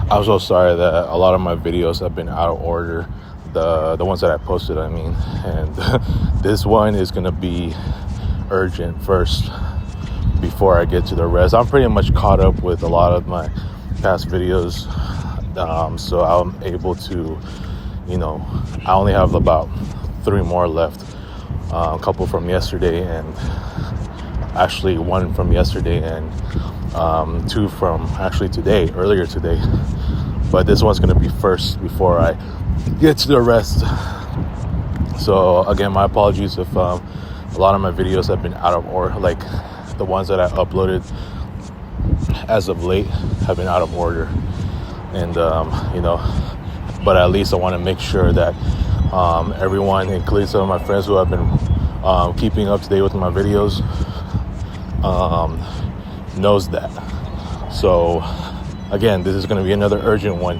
I'm so sorry that a lot of my videos have been out of order. The ones that I posted, I mean. And this one is going to be urgent first before I get to the rest. I'm pretty much caught up with a lot of my past videos. So I'm able to, I only have about 3 more left. A couple from yesterday, and actually 1 from yesterday, and 2 from actually today, earlier today. But this one's going to be first before I get to the rest. So again, my apologies if a lot of my videos have been out of order, like the ones that I uploaded as of late have been out of order. And but at least I want to make sure that everyone, including some of my friends who have been keeping up to date with my videos, knows that. So again, this is going to be another urgent one,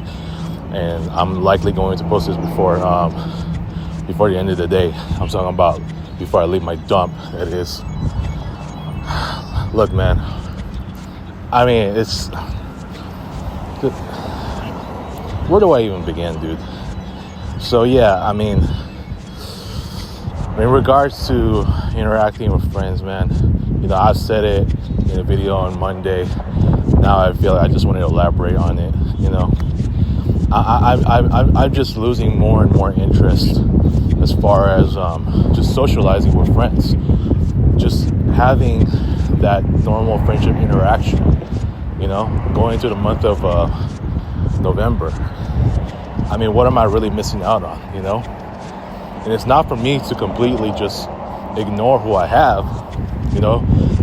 and I'm likely going to post this before the end of the day. I'm talking about before I leave my dump, that is. Look, man, I mean, where do I even begin, dude? So yeah, I mean, in regards to interacting with friends, man, I said it in a video on Monday. Now I feel like I just want to elaborate on it. I'm just losing more and more interest as far as just socializing with friends, just having that normal friendship interaction. Going into the month of November. I mean, what am I really missing out on? And it's not for me to completely just ignore who I have.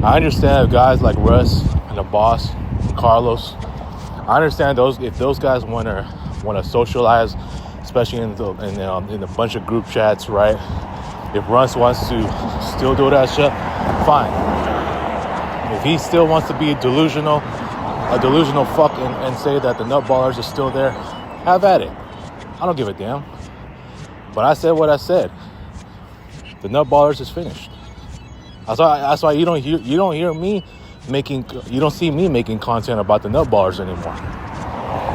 I understand guys like Russ and the boss, and Carlos. I understand if those guys want to socialize, especially in a bunch of group chats, right? If Russ wants to still do that shit, fine. If he still wants to be a delusional fuck and say that the nutballers are still there, have at it. I don't give a damn. But I said what I said. The nutballers is finished. That's why you don't see me making content about the nutballers anymore.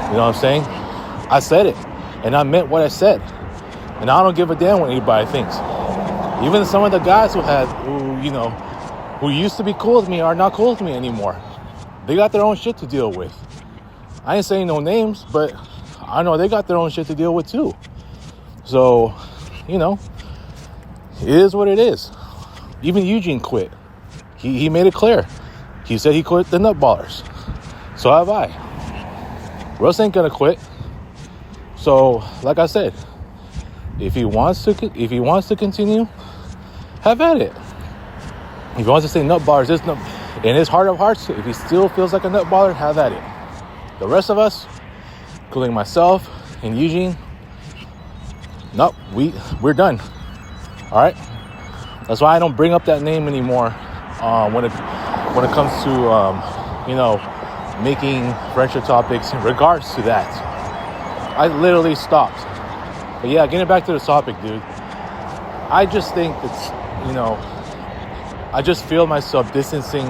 You know what I'm saying? I said it, and I meant what I said, and I don't give a damn what anybody thinks. Even some of the guys who used to be cool with me are not cool with me anymore. They got their own shit to deal with. I ain't saying no names, but I know they got their own shit to deal with too. So, it is what it is. Even Eugene quit. He made it clear. He said he quit the nutballers. So have I. Russ ain't gonna quit. So, like I said, if he wants to continue, have at it. If he wants to say nutballers, in his heart of hearts, if he still feels like a nutballer, have at it. The rest of us, including myself and Eugene, nope, we're done. All right. That's why I don't bring up that name anymore when it comes to making friendship topics in regards to that. I literally stopped. But yeah, getting back to the topic, dude. I just think it's I just feel myself distancing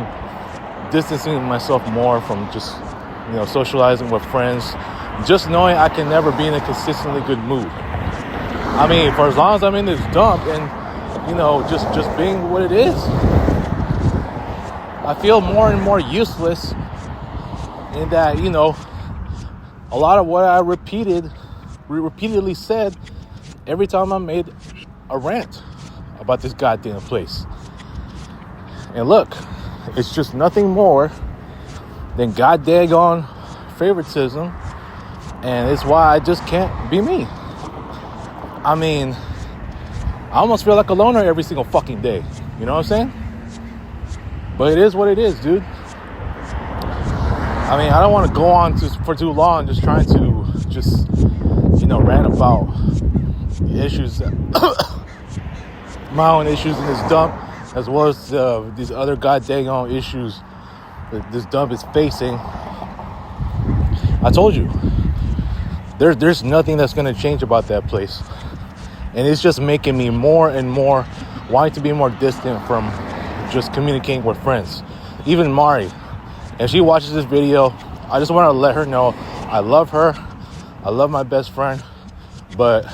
myself more from just socializing with friends, just knowing I can never be in a consistently good mood. I mean, for as long as I'm in this dump and just being what it is, I feel more and more useless in that a lot of what I repeatedly said every time I made a rant about this goddamn place. And look, it's just nothing more than goddamn favoritism, and it's why I just can't be me. I mean, I almost feel like a loner every single fucking day. You know what I'm saying? But it is what it is, dude. I mean, I don't want to go on for too long just trying to rant about the issues, my own issues in this dump, as well as these other goddamn issues that this dump is facing. I told you, there's nothing that's going to change about that place. And it's just making me more and more wanting to be more distant from just communicating with friends. Even Mari, if she watches this video, I just want to let her know I love her. I love my best friend, but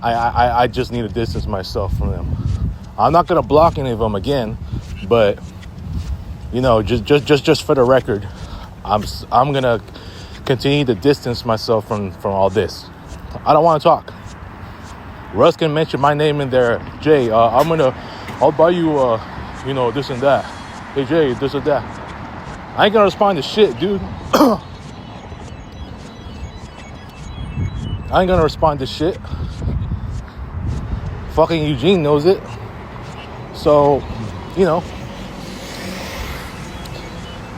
I just need to distance myself from them. I'm not gonna block any of them again, but just for the record, I'm gonna continue to distance myself from all this. I don't want to talk. Russ can mention my name in there. Jay, I'll buy you, this and that. Hey Jay, this or that. I ain't gonna respond to shit, dude. I ain't gonna respond to shit. Fucking Eugene knows it. So,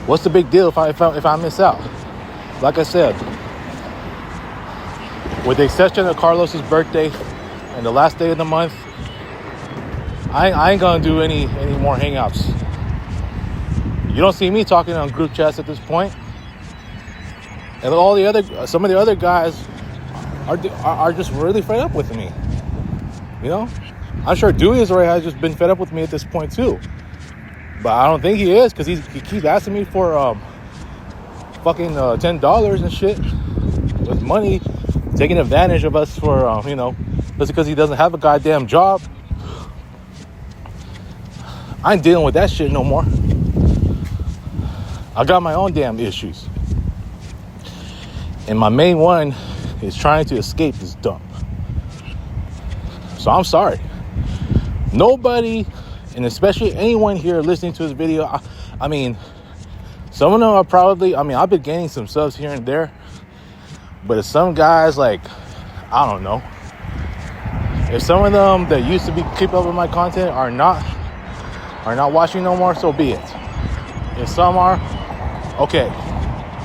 what's the big deal if I miss out? Like I said, with the exception of Carlos's birthday and the last day of the month, I ain't gonna do any more hangouts. You don't see me talking on group chats at this point. And some of the other guys are just really fed up with me. I'm sure Dewey has just been fed up with me at this point too. But I don't think he is, because he keeps asking me for fucking $10 and shit with money, taking advantage of us for just because he doesn't have a goddamn job. I ain't dealing with that shit no more. I got my own damn issues, and my main one is trying to escape this dump. So I'm sorry. Nobody, and especially anyone here listening to this video, I mean, some of them are probably, I've been gaining some subs here and there, but if some guys, like, I don't know, if some of them that used to keep up with my content are not watching no more, so be it. If some are, okay,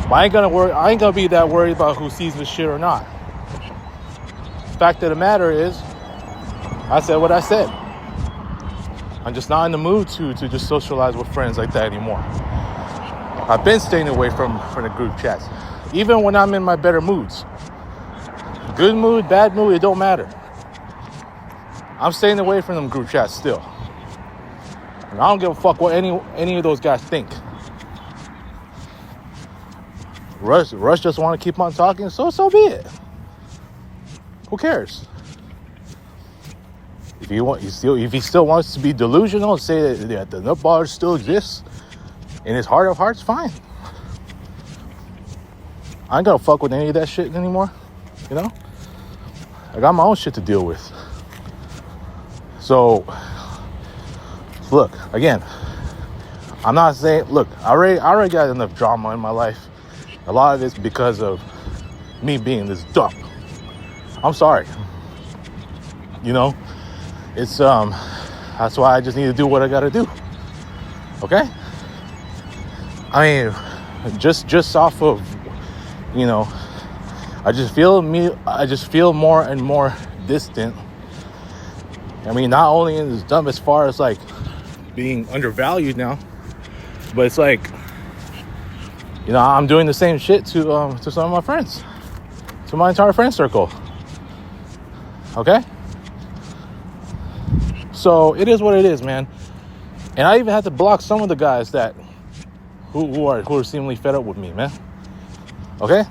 but I ain't gonna be that worried about who sees this shit or not. Fact of the matter is, I said what I said. I'm just not in the mood to just socialize with friends like that anymore. I've been staying away from the group chats, even when I'm in my better moods. Good mood, bad mood, it don't matter. I'm staying away from them group chats still. And I don't give a fuck what any of those guys think. Rush just want to keep on talking, so be it. Who cares? If he still wants to be delusional and say that the nut bars still exists in his heart of hearts, fine. I ain't gonna fuck with any of that shit anymore. I got my own shit to deal with. So, look, again, I'm not saying, look, I already got enough drama in my life. A lot of it's because of me being this dump. I'm sorry. It's that's why I just need to do what I gotta do. Okay? I mean, just off of, I just feel more and more distant. I mean, not only in this dump as far as like being undervalued now, but it's like, I'm doing the same shit to some of my friends, to my entire friend circle. Okay? So it is what it is, man. And I even had to block some of the guys that who are seemingly fed up with me, man. Okay?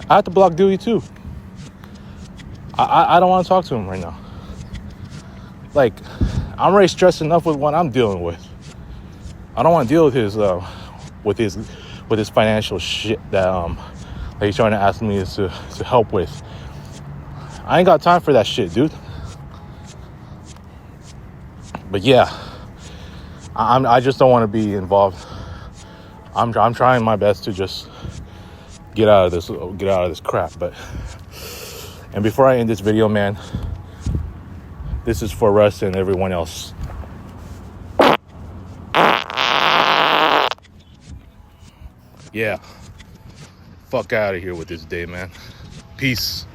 I had to block Dewey too. I don't want to talk to him right now. Like, I'm already stressed enough with what I'm dealing with. I don't want to deal with his financial shit that he's trying to ask me to help with. I ain't got time for that shit, dude. But yeah, I just don't want to be involved. I'm trying my best to just get out of this crap. And before I end this video, man, this is for Russ and everyone else. Yeah, fuck out of here with this day, man. Peace.